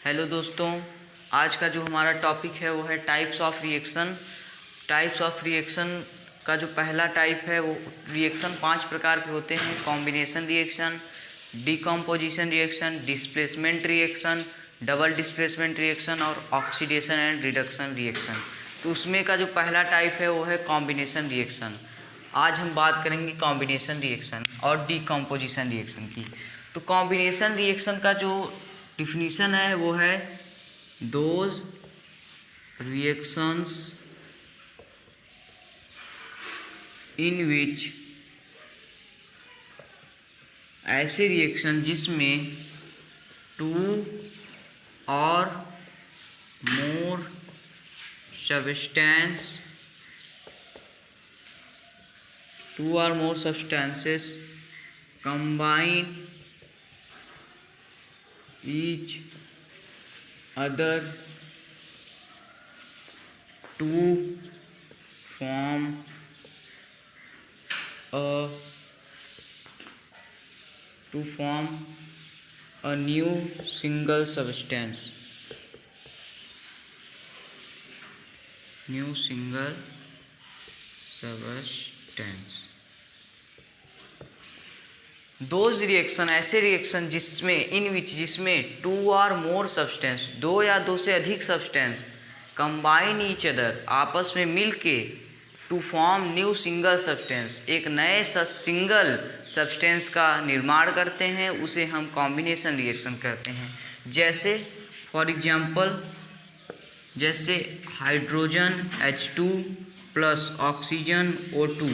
Hello दोस्तों, आज का जो हमारा टॉपिक है वो है types of reaction. Types of reaction का जो पहला टाइप है वो रिएक्शन 5 प्रकार के होते हैं। Combination reaction, decomposition reaction, displacement reaction, double displacement reaction और ऑक्सीडेशन एंड रिडक्शन रिएक्शन। तो उसमें का जो पहला टाइप है वो है कॉम्बिनेशन रिएक्शन। आज हम बात करेंगे कॉम्बिनेशन रिएक्शन और डीकम्पोजिशन रिएक्शन की। तो कॉम्बिनेशन रिएक्शन का जो डिफिनीशन है वो है दोज रिएक्शंस इन विच, ऐसे रिएक्शन जिसमें टू और मोर substances combine each other to form a new single substance. Those reaction, ऐसे रिएक्शन जिसमें टू और मोर सब्सटेंस, दो या दो से अधिक सब्सटेंस, कंबाइन ईच अदर, आपस में मिलके, to form new single substance, एक नए सिंगल सब्सटेंस का निर्माण करते हैं, उसे हम कॉम्बिनेशन रिएक्शन कहते हैं। जैसे फॉर एग्जांपल, जैसे hydrogen H2 plus oxygen O2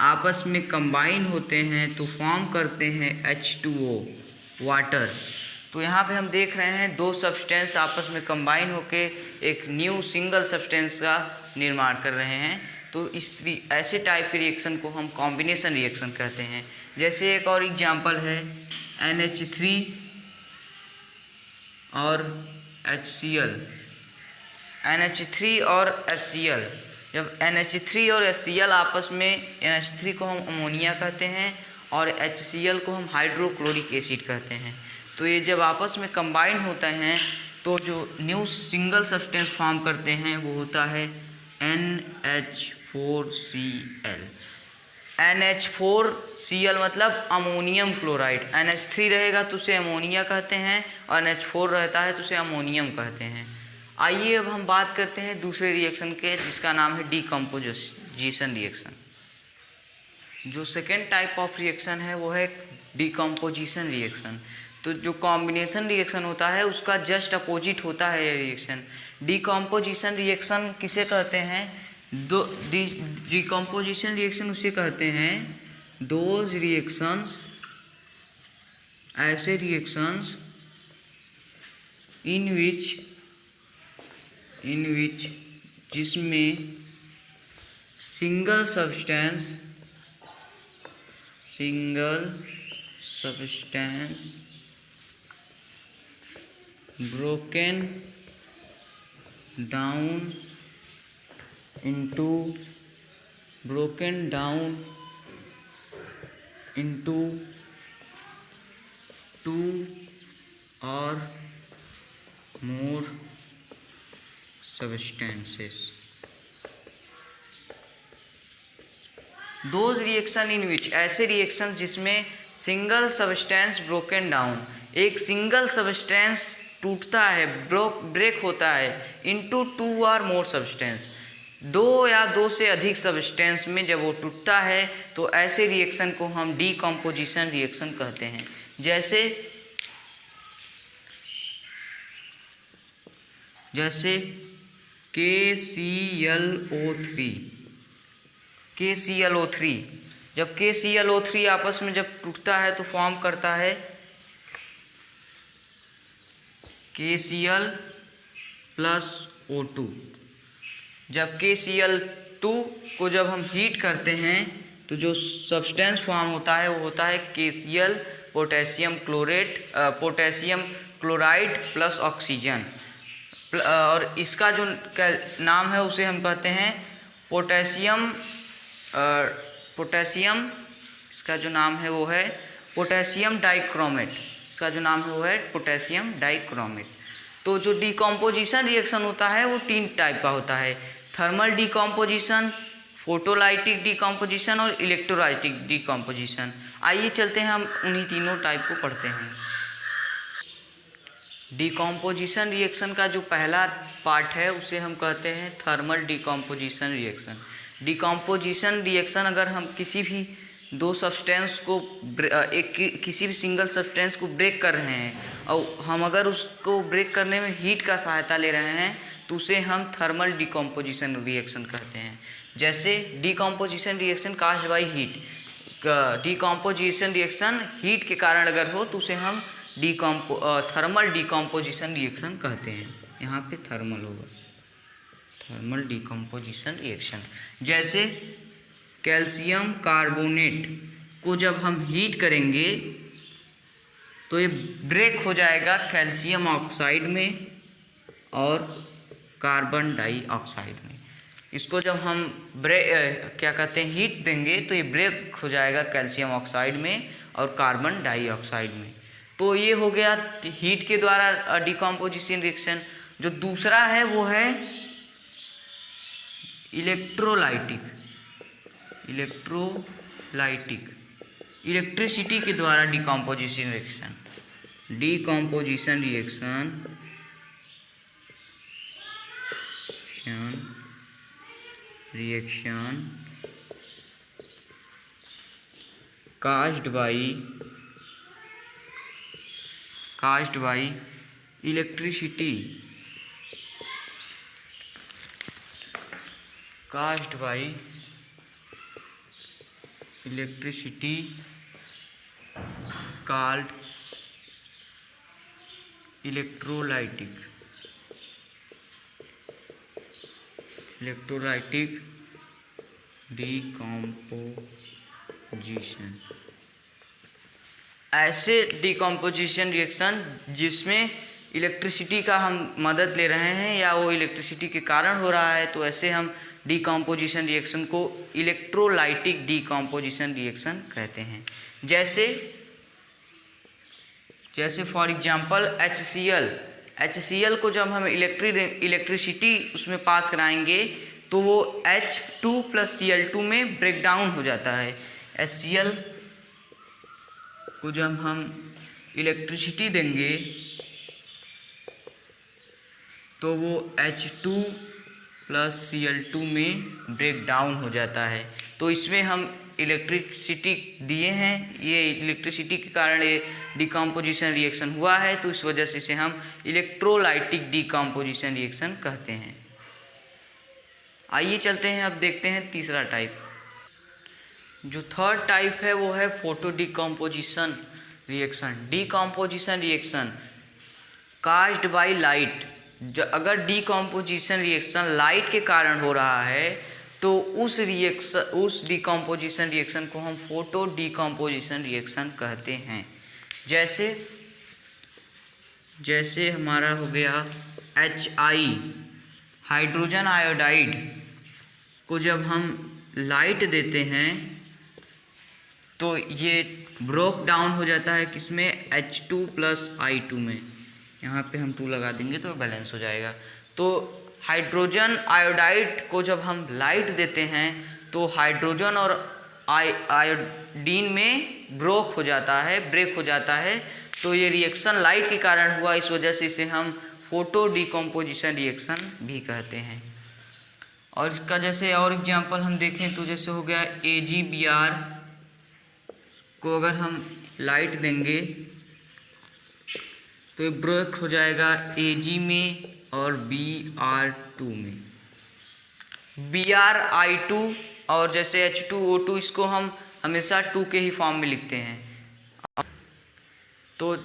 आपस में कंबाइन होते हैं तो फॉर्म करते हैं H2O, वाटर। तो यहाँ पे हम देख रहे हैं दो सब्सटेंस आपस में कंबाइन होके एक न्यू सिंगल सब्सटेंस का निर्माण कर रहे हैं। तो ऐसे टाइप के रिएक्शन को हम कॉम्बिनेशन रिएक्शन कहते हैं। जैसे एक और एग्जांपल है NH3 और HCl। NH3 और HCl, जब NH3 और HCl आपस में, NH3 को हम अमोनिया कहते हैं और HCl को हम हाइड्रोक्लोरिक एसिड कहते हैं। तो ये जब आपस में कंबाइन होते हैं तो जो न्यू सिंगल सब्सटेंस फॉर्म करते हैं वो होता है NH4Cl। NH4Cl मतलब अमोनियम क्लोराइड। NH3 रहेगा तो उसे अमोनिया कहते हैं और NH4 रहता है तो उसे अमोनियम कहते हैं। आइए अब हम बात करते हैं दूसरे रिएक्शन के, जिसका नाम है डीकम्पोजिशन रिएक्शन। जो सेकेंड टाइप ऑफ रिएक्शन है वो है डीकम्पोजिशन रिएक्शन। तो जो कॉम्बिनेशन रिएक्शन होता है उसका जस्ट अपोजिट होता है ये रिएक्शन। डीकम्पोजिशन रिएक्शन किसे कहते हैं? डीकम्पोजिशन रिएक्शन उसे कहते हैं दोज रिएक्शंस, ऐसे रिएक्शंस इन विच जिसमें single substance broken down into two or more substances. Those reaction in which, ऐसे रिएक्शन जिसमें सिंगल सब्सटेंस ब्रोकन डाउन, एक सिंगल सब्सटेंस टूटता है, ब्रेक होता है, इनटू टू और मोर सब्सटेंस, दो या दो से अधिक सब्सटेंस में जब वो टूटता है तो ऐसे रिएक्शन को हम डीकम्पोजिशन रिएक्शन कहते हैं। जैसे KClO3, जब KClO3 आपस में जब टूटता है तो फॉर्म करता है KCl प्लस O2। जब KCl2 को जब हम हीट करते हैं तो जो सब्सटेंस फॉर्म होता है वो होता है KCl potassium chloride plus oxygen, और इसका जो नाम है उसे हम कहते हैं पोटेशियम, इसका जो नाम है वो है पोटेशियम डाइक्रोमेट। तो जो डिकम्पोजिशन रिएक्शन होता है वो 3 टाइप का होता है, थर्मल डिकम्पोजिशन, फोटोलाइटिक डिकम्पोजिशन और इलेक्ट्रोलाइटिक डिकम्पोजिशन। आइए चलते हैं हम उन्हीं तीनों टाइप को पढ़ते हैं। डिकम्पोजिशन रिएक्शन का जो पहला पार्ट है उसे हम कहते हैं thermal decomposition reaction. Decomposition reaction अगर हम किसी भी दो सब्सटेंस को किसी भी सिंगल सब्सटेंस को ब्रेक कर रहे हैं और हम अगर उसको ब्रेक करने में हीट का सहायता ले रहे हैं तो उसे हम थर्मल डिकम्पोजिशन रिएक्शन कहते हैं। जैसे decomposition reaction caused by heat, decomposition reaction heat के कारण अगर हो तो उसे हम थर्मल डिकम्पोजिशन रिएक्शन कहते हैं। यहाँ पे थर्मल होगा, थर्मल डिकम्पोजिशन रिएक्शन। जैसे कैल्शियम कार्बोनेट को जब हम हीट करेंगे तो ये ब्रेक हो जाएगा कैल्शियम ऑक्साइड में और कार्बन डाइऑक्साइड में। इसको जब हम क्या कहते हैं हीट देंगे तो ये ब्रेक हो जाएगा कैल्शियम ऑक्साइड में और कार्बन डाइऑक्साइड में। तो ये हो गया हीट के द्वारा डिकम्पोजिशन रिएक्शन। जो दूसरा है वो है इलेक्ट्रोलाइटिक, इलेक्ट्रिसिटी के द्वारा decomposition reaction caused by electricity, called electrolytic decomposition. ऐसे डिकम्पोजिशन रिएक्शन जिसमें इलेक्ट्रिसिटी का हम मदद ले रहे हैं या वो इलेक्ट्रिसिटी के कारण हो रहा है, तो ऐसे हम डिकम्पोजिशन रिएक्शन को इलेक्ट्रोलाइटिक डिकम्पोजिशन रिएक्शन कहते हैं। जैसे फॉर एग्जांपल HCl को जब हम इलेक्ट्रिसिटी उसमें पास कराएंगे तो वो H2+Cl2 में ब्रेक डाउन हो जाता है। HCl को जब हम इलेक्ट्रिसिटी देंगे तो वो H2+Cl2 में ब्रेक डाउन हो जाता है। तो इसमें हम इलेक्ट्रिसिटी दिए हैं, ये इलेक्ट्रिसिटी के कारण ये डिकम्पोजिशन रिएक्शन हुआ है, तो इस वजह से इसे हम इलेक्ट्रोलाइटिक डिकम्पोजिशन रिएक्शन कहते हैं। आइए चलते हैं, अब देखते हैं तीसरा टाइप। जो थर्ड टाइप है वो है photo decomposition reaction caused by light. अगर डिकम्पोजिशन रिएक्शन लाइट के कारण हो रहा है तो उस डिकम्पोजिशन रिएक्शन को हम फोटो डिकम्पोजिशन रिएक्शन कहते हैं। जैसे हमारा हो गया HI, हाइड्रोजन आयोडाइड को जब हम लाइट देते हैं तो ये ब्रोक डाउन हो जाता है किसमें, H2+I2 में। यहाँ पे हम 2 लगा देंगे तो बैलेंस हो जाएगा। तो हाइड्रोजन आयोडाइड को जब हम लाइट देते हैं तो हाइड्रोजन और आयोडीन में ब्रेक हो जाता है। तो ये रिएक्शन लाइट के कारण हुआ, इस वजह से इसे हम फोटो डिकम्पोजिशन रिएक्शन भी कहते हैं। और इसका जैसे और एग्जांपल हम देखें तो जैसे हो गया AgBr को अगर हम लाइट देंगे तो ये ब्रेक हो जाएगा Ag में और Br2 में, Bri2। और जैसे H2O2 इसको हम हमेशा 2 के ही फॉर्म में लिखते हैं। तो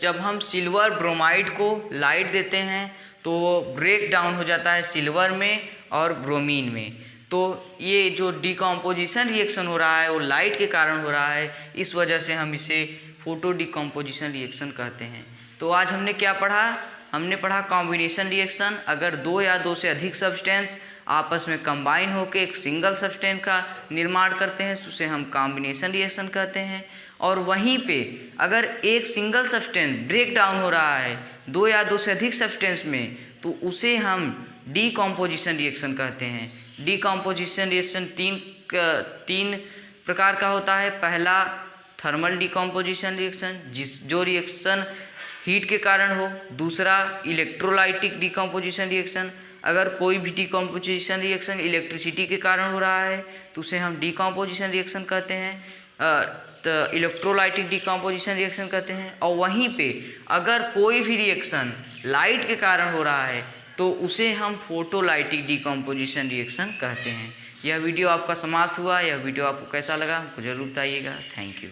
जब हम सिल्वर ब्रोमाइड को लाइट देते हैं तो वो ब्रेक डाउन हो जाता है सिल्वर में और ब्रोमीन में। तो ये जो डिकम्पोजिशन रिएक्शन हो रहा है वो लाइट के कारण हो रहा है, इस वजह से हम इसे फोटो डिकम्पोजिशन रिएक्शन कहते हैं। तो आज हमने क्या पढ़ा हमने पढ़ा कॉम्बिनेशन रिएक्शन, अगर दो या दो से अधिक सब्सटेंस आपस में कंबाइन होकर एक सिंगल सब्सटेंस का निर्माण करते हैं तो उसे हम कॉम्बिनेशन रिएक्शन कहते हैं। और वहीं पे अगर एक सिंगल सब्सटेंस ब्रेक डाउन हो रहा है दो या दो से अधिक सब्सटेंस में तो उसे हम डीकॉम्पोजिशन रिएक्शन कहते हैं। डीकॉम्पोजिशन रिएक्शन तीन प्रकार का होता है। पहला थर्मल डीकॉम्पोजिशन रिएक्शन जो रिएक्शन हीट के कारण हो। दूसरा इलेक्ट्रोलाइटिक डीकॉम्पोजिशन रिएक्शन, अगर कोई भी डीकॉम्पोजिशन रिएक्शन इलेक्ट्रिसिटी के कारण हो रहा है तो उसे हम डीकॉम्पोजिशन रिएक्शन कहते हैं, तो इलेक्ट्रोलाइटिक डीकॉम्पोजिशन रिएक्शन कहते हैं। और वहीं पे अगर कोई भी रिएक्शन लाइट के कारण हो रहा है तो उसे हम फोटोलाइटिक डीकॉम्पोजिशन रिएक्शन कहते हैं। यह वीडियो आपका समाप्त हुआ। यह वीडियो आपको कैसा लगा हमको जरूर बताइएगा। Thank you.